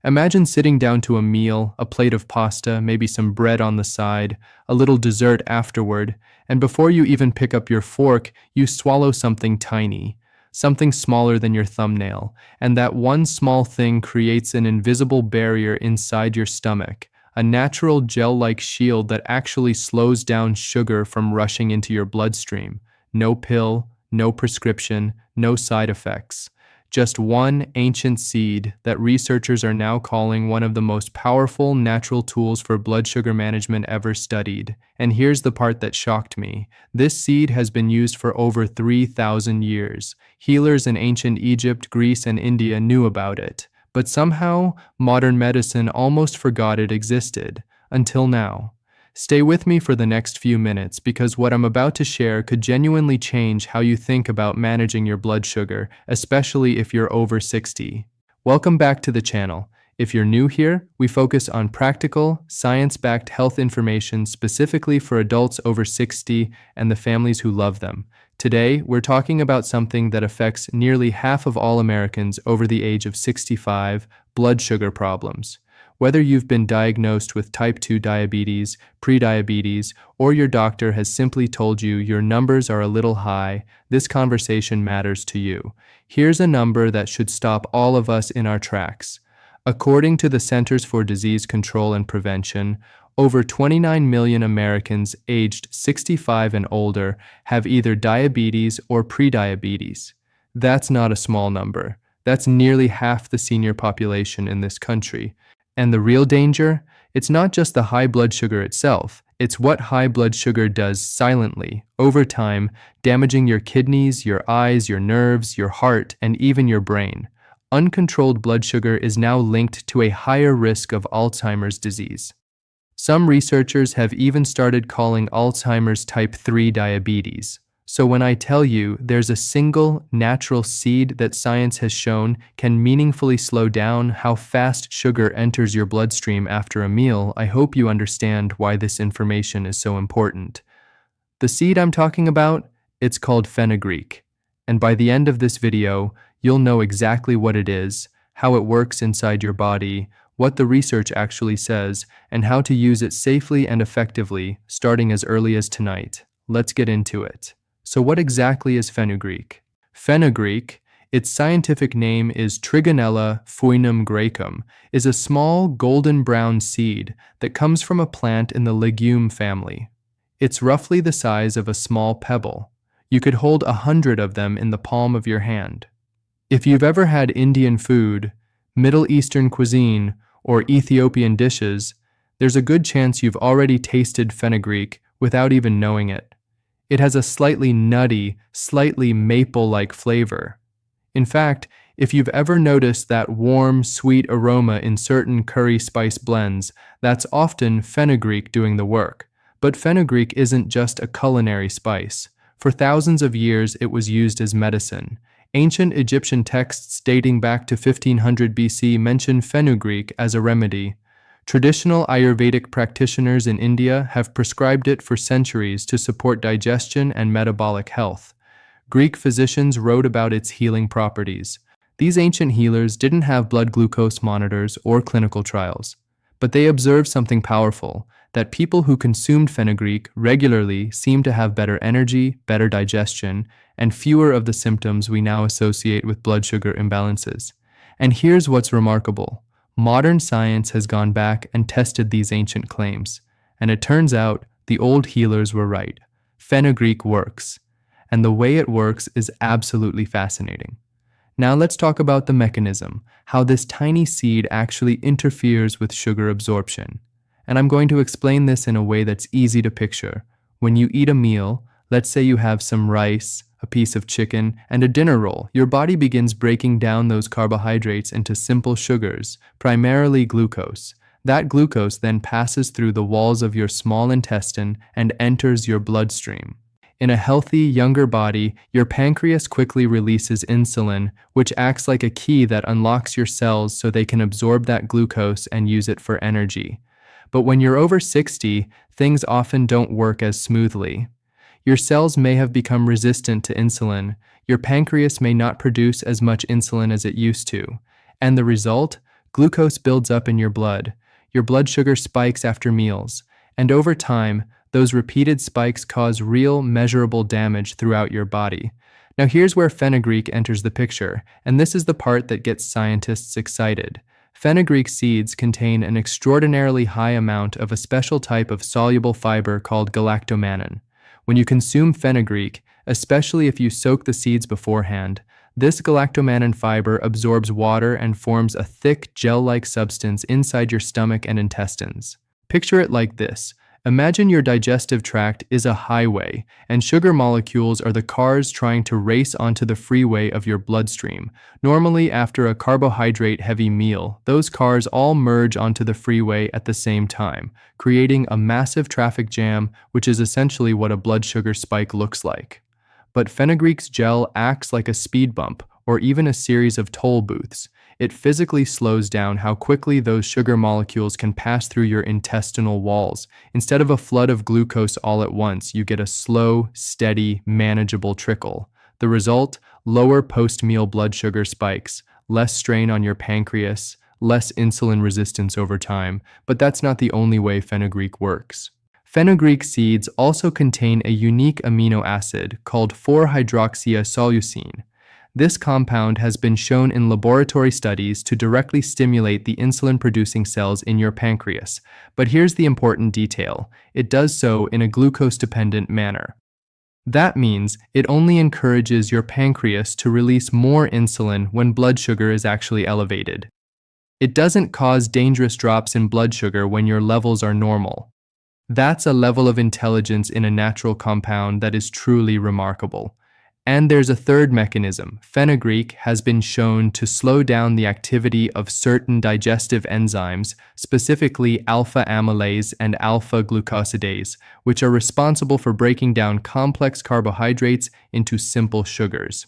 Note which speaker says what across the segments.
Speaker 1: Imagine sitting down to a meal, a plate of pasta, maybe some bread on the side, a little dessert afterward, and before you even pick up your fork, you swallow something tiny, something smaller than your thumbnail, and that one small thing creates an invisible barrier inside your stomach, a natural gel-like shield that actually slows down sugar from rushing into your bloodstream. No pill, no prescription, no side effects. Just one ancient seed that researchers are now calling one of the most powerful natural tools for blood sugar management ever studied. And here's the part that shocked me. This seed has been used for over 3,000 years. Healers in ancient Egypt, Greece, and India knew about it. But somehow, modern medicine almost forgot it existed. Until now. Stay with me for the next few minutes because what I'm about to share could genuinely change how you think about managing your blood sugar, especially if you're over 60. Welcome back to the channel. If you're new here, we focus on practical, science-backed health information specifically for adults over 60 and the families who love them. Today, we're talking about something that affects nearly half of all Americans over the age of 65, blood sugar problems. Whether you've been diagnosed with type 2 diabetes, prediabetes, or your doctor has simply told you your numbers are a little high, this conversation matters to you. Here's a number that should stop all of us in our tracks. According to the Centers for Disease Control and Prevention, over 29 million Americans aged 65 and older have either diabetes or prediabetes. That's not a small number. That's nearly half the senior population in this country. And the real danger? It's not just the high blood sugar itself, it's what high blood sugar does silently, over time, damaging your kidneys, your eyes, your nerves, your heart, and even your brain. Uncontrolled blood sugar is now linked to a higher risk of Alzheimer's disease. Some researchers have even started calling Alzheimer's type 3 diabetes. So when I tell you there's a single natural seed that science has shown can meaningfully slow down how fast sugar enters your bloodstream after a meal, I hope you understand why this information is so important. The seed I'm talking about, it's called fenugreek. And by the end of this video, you'll know exactly what it is, how it works inside your body, what the research actually says, and how to use it safely and effectively, starting as early as tonight. Let's get into it. So what exactly is fenugreek? Fenugreek, its scientific name is Trigonella fuinum is a small golden brown seed that comes from a plant in the legume family. It's roughly the size of a small pebble. You could hold 100 of them in the palm of your hand. If you've ever had Indian food, Middle Eastern cuisine, or Ethiopian dishes, there's a good chance you've already tasted fenugreek without even knowing it. It has a slightly nutty, slightly maple-like flavor. In fact, if you've ever noticed that warm, sweet aroma in certain curry spice blends, that's often fenugreek doing the work. But fenugreek isn't just a culinary spice. For thousands of years, it was used as medicine. Ancient Egyptian texts dating back to 1500 BC mention fenugreek as a remedy. Traditional Ayurvedic practitioners in India have prescribed it for centuries to support digestion and metabolic health. Greek physicians wrote about its healing properties. These ancient healers didn't have blood glucose monitors or clinical trials, but they observed something powerful, that people who consumed fenugreek regularly seemed to have better energy, better digestion, and fewer of the symptoms we now associate with blood sugar imbalances. And here's what's remarkable. Modern science has gone back and tested these ancient claims, and it turns out the old healers were right. Fenugreek works, and the way it works is absolutely fascinating. Now let's talk about the mechanism, how this tiny seed actually interferes with sugar absorption. And I'm going to explain this in a way that's easy to picture. When you eat a meal, let's say you have some rice, a piece of chicken, and a dinner roll, your body begins breaking down those carbohydrates into simple sugars, primarily glucose. That glucose then passes through the walls of your small intestine and enters your bloodstream. In a healthy, younger body, your pancreas quickly releases insulin, which acts like a key that unlocks your cells so they can absorb that glucose and use it for energy. But when you're over 60, things often don't work as smoothly. Your cells may have become resistant to insulin, your pancreas may not produce as much insulin as it used to, and the result? Glucose builds up in your blood. Your blood sugar spikes after meals. And over time, those repeated spikes cause real, measurable damage throughout your body. Now here's where fenugreek enters the picture, and this is the part that gets scientists excited. Fenugreek seeds contain an extraordinarily high amount of a special type of soluble fiber called galactomannan. When you consume fenugreek, especially if you soak the seeds beforehand, this galactomannan fiber absorbs water and forms a thick, gel-like substance inside your stomach and intestines. Picture it like this. Imagine your digestive tract is a highway, and sugar molecules are the cars trying to race onto the freeway of your bloodstream. Normally, after a carbohydrate-heavy meal, those cars all merge onto the freeway at the same time, creating a massive traffic jam, which is essentially what a blood sugar spike looks like. But fenugreek's gel acts like a speed bump, or even a series of toll booths. It physically slows down how quickly those sugar molecules can pass through your intestinal walls. Instead of a flood of glucose all at once, you get a slow, steady, manageable trickle. The result? Lower post-meal blood sugar spikes, less strain on your pancreas, less insulin resistance over time. But that's not the only way fenugreek works. Fenugreek seeds also contain a unique amino acid called 4-hydroxyisoleucine. This compound has been shown in laboratory studies to directly stimulate the insulin-producing cells in your pancreas. But here's the important detail. It does so in a glucose-dependent manner. That means it only encourages your pancreas to release more insulin when blood sugar is actually elevated. It doesn't cause dangerous drops in blood sugar when your levels are normal. That's a level of intelligence in a natural compound that is truly remarkable. And there's a third mechanism. Fenugreek has been shown to slow down the activity of certain digestive enzymes, specifically alpha amylase and alpha glucosidase, which are responsible for breaking down complex carbohydrates into simple sugars.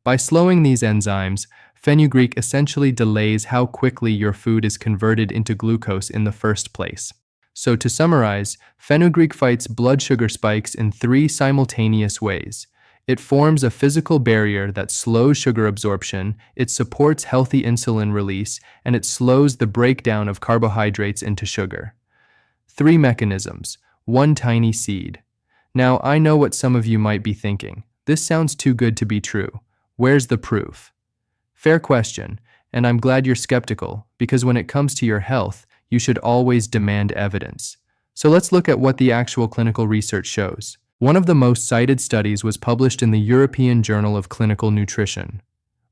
Speaker 1: By slowing these enzymes, fenugreek essentially delays how quickly your food is converted into glucose in the first place. So to summarize, fenugreek fights blood sugar spikes in 3 simultaneous ways. It forms a physical barrier that slows sugar absorption, it supports healthy insulin release, and it slows the breakdown of carbohydrates into sugar. 3 mechanisms, 1 tiny seed. Now, I know what some of you might be thinking. This sounds too good to be true. Where's the proof? Fair question, and I'm glad you're skeptical, because when it comes to your health, you should always demand evidence. So let's look at what the actual clinical research shows. One of the most cited studies was published in the European Journal of Clinical Nutrition.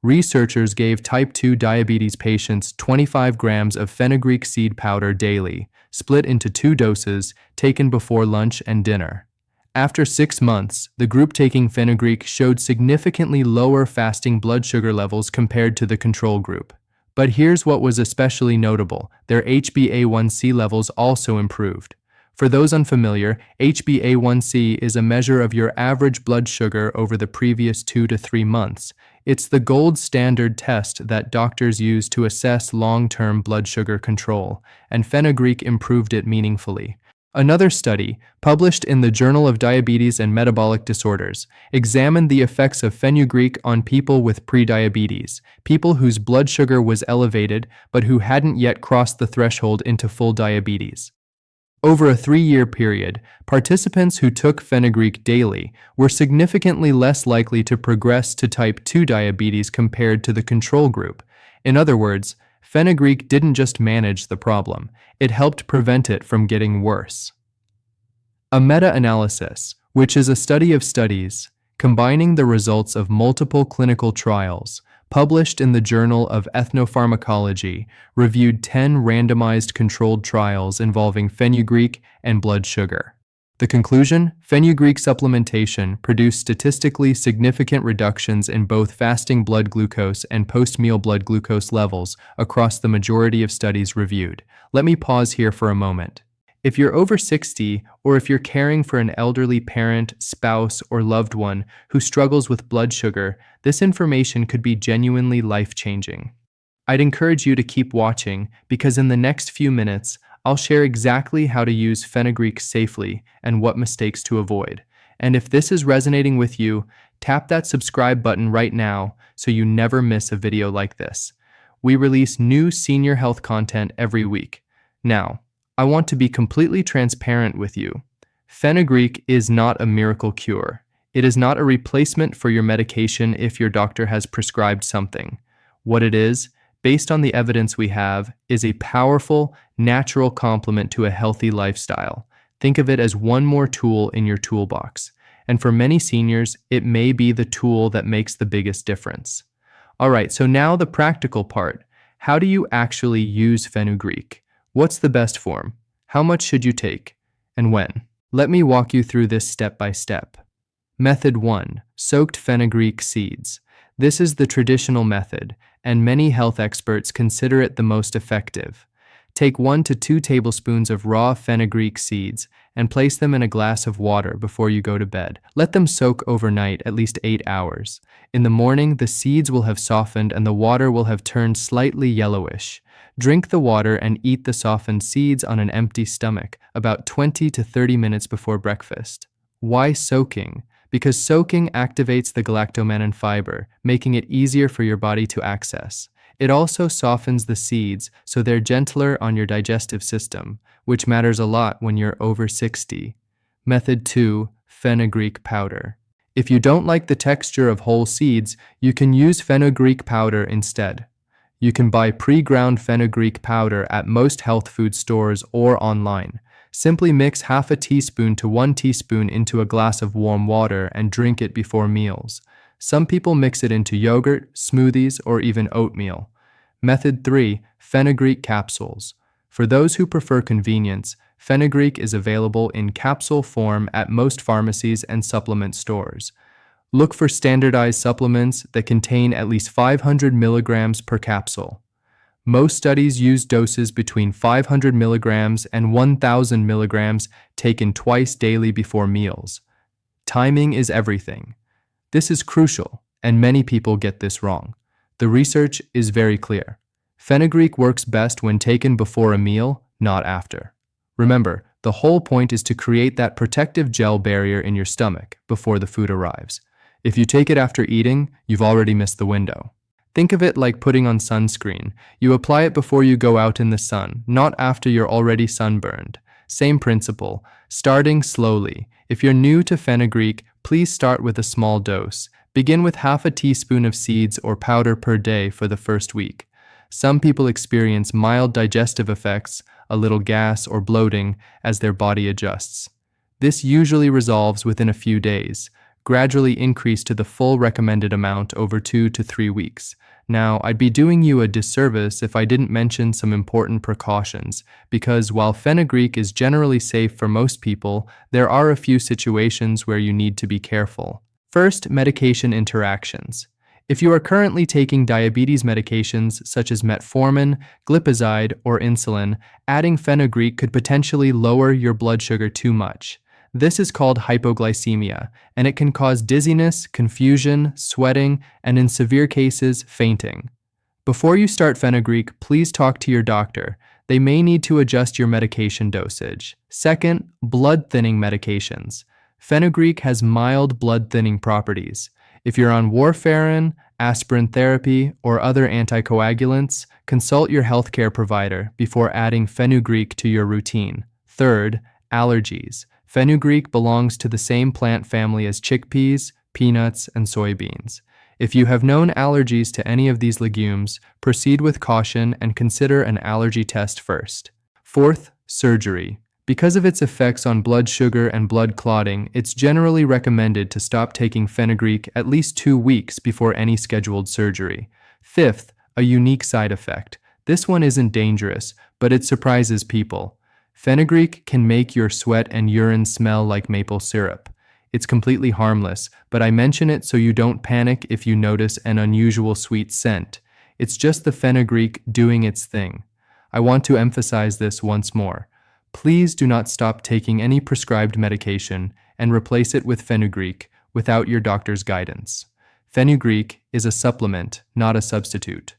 Speaker 1: Researchers gave type 2 diabetes patients 25 grams of fenugreek seed powder daily, split into 2 doses, taken before lunch and dinner. After 6 months, the group taking fenugreek showed significantly lower fasting blood sugar levels compared to the control group. But here's what was especially notable: their HbA1c levels also improved. For those unfamiliar, HbA1c is a measure of your average blood sugar over the previous 2 to 3 months. It's the gold standard test that doctors use to assess long-term blood sugar control, and fenugreek improved it meaningfully. Another study, published in the Journal of Diabetes and Metabolic Disorders, examined the effects of fenugreek on people with prediabetes, people whose blood sugar was elevated but who hadn't yet crossed the threshold into full diabetes. Over a 3-year period, participants who took fenugreek daily were significantly less likely to progress to type 2 diabetes compared to the control group. In other words, fenugreek didn't just manage the problem, it helped prevent it from getting worse. A meta-analysis, which is a study of studies, combining the results of multiple clinical trials, published in the Journal of Ethnopharmacology, reviewed 10 randomized controlled trials involving fenugreek and blood sugar. The conclusion? Fenugreek supplementation produced statistically significant reductions in both fasting blood glucose and post-meal blood glucose levels across the majority of studies reviewed. Let me pause here for a moment. If you're over 60, or if you're caring for an elderly parent, spouse, or loved one who struggles with blood sugar, this information could be genuinely life-changing. I'd encourage you to keep watching, because in the next few minutes, I'll share exactly how to use fenugreek safely and what mistakes to avoid. And if this is resonating with you, tap that subscribe button right now so you never miss a video like this. We release new senior health content every week. Now, I want to be completely transparent with you. Fenugreek is not a miracle cure. It is not a replacement for your medication if your doctor has prescribed something. What it is, based on the evidence we have, is a powerful, natural complement to a healthy lifestyle. Think of it as one more tool in your toolbox. And for many seniors, it may be the tool that makes the biggest difference. All right, so now the practical part. How do you actually use fenugreek? What's the best form? How much should you take? And when? Let me walk you through this step by step. Method 1. Soaked fenugreek seeds. This is the traditional method, and many health experts consider it the most effective. Take 1 to 2 tablespoons of raw fenugreek seeds and place them in a glass of water before you go to bed. Let them soak overnight, at least 8 hours. In the morning, the seeds will have softened and the water will have turned slightly yellowish. Drink the water and eat the softened seeds on an empty stomach, about 20 to 30 minutes before breakfast. Why soaking? Because soaking activates the galactomannan fiber, making it easier for your body to access. It also softens the seeds so they're gentler on your digestive system, which matters a lot when you're over 60. Method 2. Fenugreek powder. If you don't like the texture of whole seeds, you can use fenugreek powder instead. You can buy pre-ground fenugreek powder at most health food stores or online. Simply mix half a teaspoon to 1 teaspoon into a glass of warm water and drink it before meals. Some people mix it into yogurt, smoothies, or even oatmeal. Method 3. Fenugreek capsules. For those who prefer convenience, fenugreek is available in capsule form at most pharmacies and supplement stores. Look for standardized supplements that contain at least 500 milligrams per capsule. Most studies use doses between 500 milligrams and 1,000 milligrams taken twice daily before meals. Timing is everything. This is crucial, and many people get this wrong. The research is very clear. Fenugreek works best when taken before a meal, not after. Remember, the whole point is to create that protective gel barrier in your stomach before the food arrives. If you take it after eating, you've already missed the window. Think of it like putting on sunscreen. You apply it before you go out in the sun, not after you're already sunburned. Same principle, starting slowly. If you're new to fenugreek, please start with a small dose. Begin with half a teaspoon of seeds or powder per day for the first week. Some people experience mild digestive effects, a little gas or bloating, as their body adjusts. This usually resolves within a few days. Gradually increase to the full recommended amount over 2 to 3 weeks. Now, I'd be doing you a disservice if I didn't mention some important precautions, because while fenugreek is generally safe for most people, there are a few situations where you need to be careful. First, medication interactions. If you are currently taking diabetes medications such as metformin, glipizide, or insulin, adding fenugreek could potentially lower your blood sugar too much. This is called hypoglycemia, and it can cause dizziness, confusion, sweating, and in severe cases, fainting. Before you start fenugreek, please talk to your doctor. They may need to adjust your medication dosage. Second, blood-thinning medications. Fenugreek has mild blood-thinning properties. If you're on warfarin, aspirin therapy, or other anticoagulants, consult your healthcare provider before adding fenugreek to your routine. Third, allergies. Fenugreek belongs to the same plant family as chickpeas, peanuts, and soybeans. If you have known allergies to any of these legumes, proceed with caution and consider an allergy test first. Fourth, surgery. Because of its effects on blood sugar and blood clotting, it's generally recommended to stop taking fenugreek at least 2 weeks before any scheduled surgery. Fifth, a unique side effect. This one isn't dangerous, but it surprises people. Fenugreek can make your sweat and urine smell like maple syrup. It's completely harmless, but I mention it so you don't panic if you notice an unusual sweet scent. It's just the fenugreek doing its thing. I want to emphasize this once more. Please do not stop taking any prescribed medication and replace it with fenugreek without your doctor's guidance. Fenugreek is a supplement, not a substitute.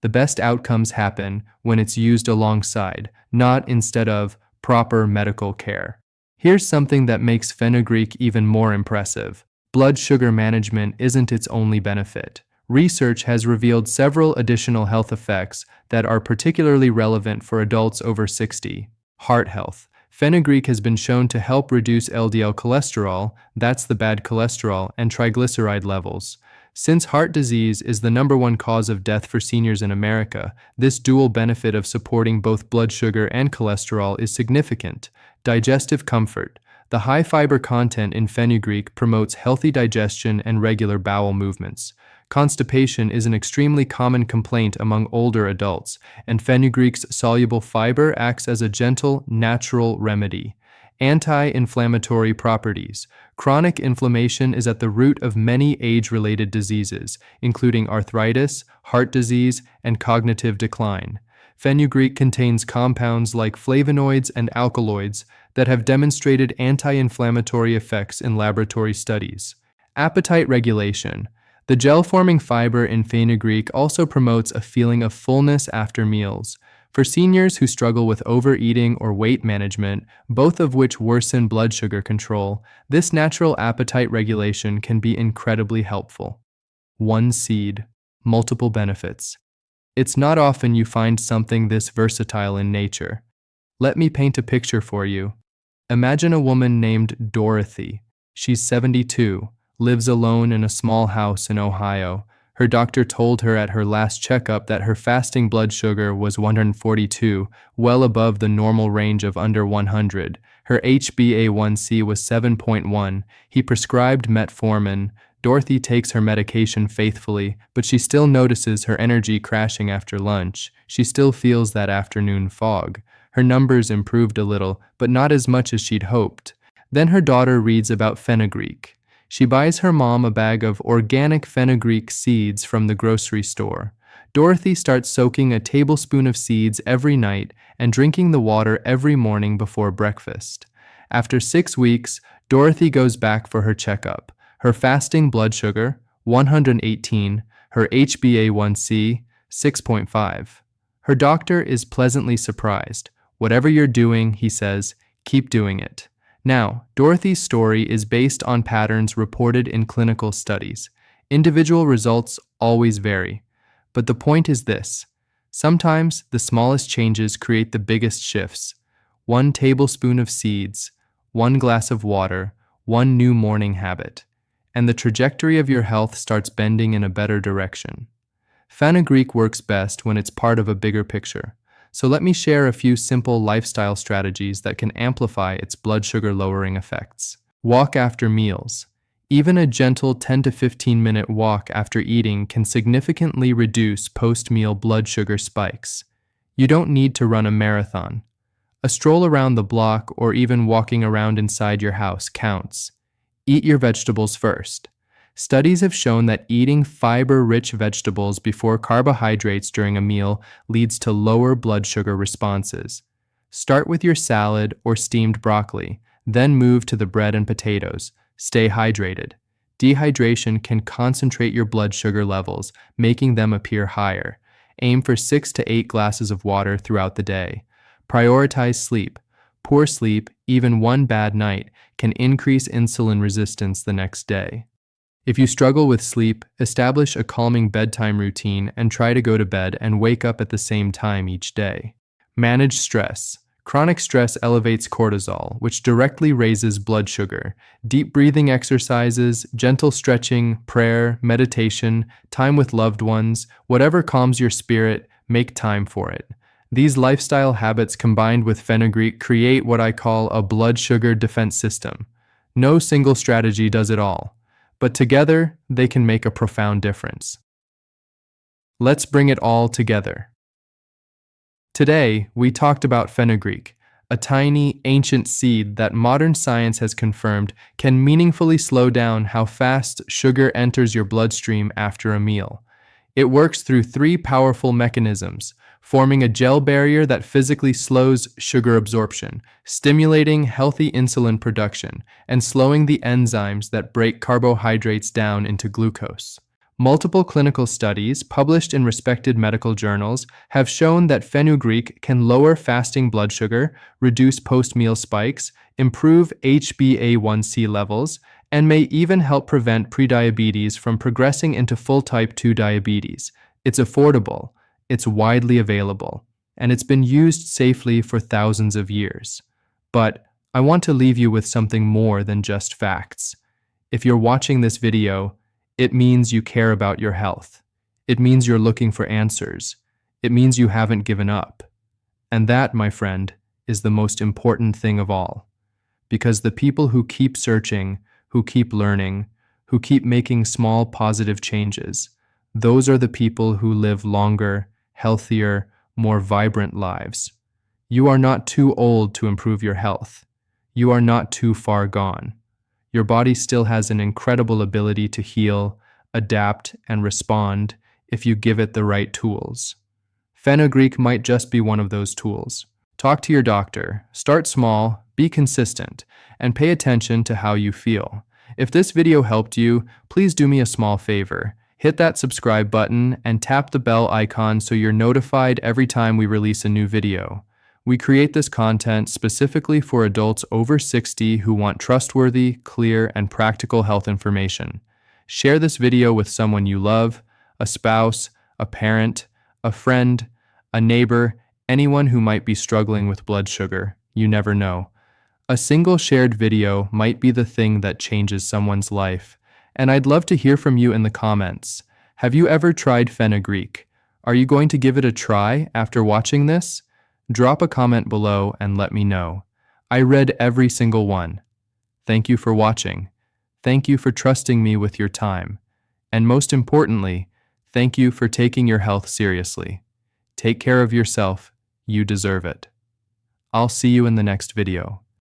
Speaker 1: The best outcomes happen when it's used alongside, not instead of, proper medical care. Here's something that makes fenugreek even more impressive. Blood sugar management isn't its only benefit. Research has revealed several additional health effects that are particularly relevant for adults over 60. Heart health. Fenugreek has been shown to help reduce LDL cholesterol, that's the bad cholesterol, and triglyceride levels. Since heart disease is the #1 cause of death for seniors in America, this dual benefit of supporting both blood sugar and cholesterol is significant. Digestive comfort. The high fiber content in fenugreek promotes healthy digestion and regular bowel movements. Constipation is an extremely common complaint among older adults, and fenugreek's soluble fiber acts as a gentle, natural remedy. Anti-inflammatory properties. Chronic inflammation is at the root of many age-related diseases, including arthritis, heart disease, and cognitive decline. Fenugreek contains compounds like flavonoids and alkaloids that have demonstrated anti-inflammatory effects in laboratory studies. Appetite regulation. The gel-forming fiber in fenugreek also promotes a feeling of fullness after meals. For seniors who struggle with overeating or weight management, both of which worsen blood sugar control, this natural appetite regulation can be incredibly helpful. One seed, multiple benefits. It's not often you find something this versatile in nature. Let me paint a picture for you. Imagine a woman named Dorothy. She's 72, lives alone in a small house in Ohio. Her doctor told her at her last checkup that her fasting blood sugar was 142, well above the normal range of under 100. Her HbA1c was 7.1. He prescribed metformin. Dorothy takes her medication faithfully, but she still notices her energy crashing after lunch. She still feels that afternoon fog. Her numbers improved a little, but not as much as she'd hoped. Then her daughter reads about fenugreek. She buys her mom a bag of organic fenugreek seeds from the grocery store. Dorothy starts soaking a tablespoon of seeds every night and drinking the water every morning before breakfast. After 6 weeks, Dorothy goes back for her checkup. Her fasting blood sugar, 118, her HbA1c, 6.5. Her doctor is pleasantly surprised. Whatever you're doing, he says, keep doing it. Now, Dorothy's story is based on patterns reported in clinical studies. Individual results always vary. But the point is this. Sometimes the smallest changes create the biggest shifts. 1 tablespoon of seeds, 1 glass of water, 1 new morning habit. And the trajectory of your health starts bending in a better direction. Fenugreek works best when it's part of a bigger picture. So let me share a few simple lifestyle strategies that can amplify its blood sugar lowering effects. Walk after meals. Even a gentle 10 to 15 minute walk after eating can significantly reduce post-meal blood sugar spikes. You don't need to run a marathon. A stroll around the block or even walking around inside your house counts. Eat your vegetables first. Studies have shown that eating fiber-rich vegetables before carbohydrates during a meal leads to lower blood sugar responses. Start with your salad or steamed broccoli, then move to the bread and potatoes. Stay hydrated. Dehydration can concentrate your blood sugar levels, making them appear higher. Aim for 6 to 8 glasses of water throughout the day. Prioritize sleep. Poor sleep, even one bad night, can increase insulin resistance the next day. If you struggle with sleep, establish a calming bedtime routine and try to go to bed and wake up at the same time each day. Manage stress. Chronic stress elevates cortisol, which directly raises blood sugar. Deep breathing exercises, gentle stretching, prayer, meditation, time with loved ones, whatever calms your spirit, make time for it. These lifestyle habits combined with fenugreek create what I call a blood sugar defense system. No single strategy does it all, but together they can make a profound difference. Let's bring it all together. Today, we talked about fenugreek, a tiny, ancient seed that modern science has confirmed can meaningfully slow down how fast sugar enters your bloodstream after a meal. It works through 3 powerful mechanisms, forming a gel barrier that physically slows sugar absorption, stimulating healthy insulin production, and slowing the enzymes that break carbohydrates down into glucose. Multiple clinical studies published in respected medical journals have shown that fenugreek can lower fasting blood sugar, reduce post-meal spikes, improve HbA1c levels, and may even help prevent prediabetes from progressing into full type 2 diabetes. It's affordable, it's widely available, and it's been used safely for thousands of years. But I want to leave you with something more than just facts. If you're watching this video, it means you care about your health. It means you're looking for answers. It means you haven't given up. And that, my friend, is the most important thing of all. Because the people who keep searching, who keep learning, who keep making small positive changes, those are the people who live longer, healthier, more vibrant lives. You are not too old to improve your health. You are not too far gone. Your body still has an incredible ability to heal, adapt, and respond if you give it the right tools. Fenugreek might just be one of those tools. Talk to your doctor, start small, be consistent, and pay attention to how you feel. If this video helped you, please do me a small favor. Hit that subscribe button and tap the bell icon so you're notified every time we release a new video. We create this content specifically for adults over 60 who want trustworthy, clear, and practical health information. Share this video with someone you love, a spouse, a parent, a friend, a neighbor, anyone who might be struggling with blood sugar. You never know. A single shared video might be the thing that changes someone's life. And I'd love to hear from you in the comments. Have you ever tried fenugreek? Are you going to give it a try after watching this? Drop a comment below and let me know. I read every single one. Thank you for watching. Thank you for trusting me with your time. And most importantly, thank you for taking your health seriously. Take care of yourself. You deserve it. I'll see you in the next video.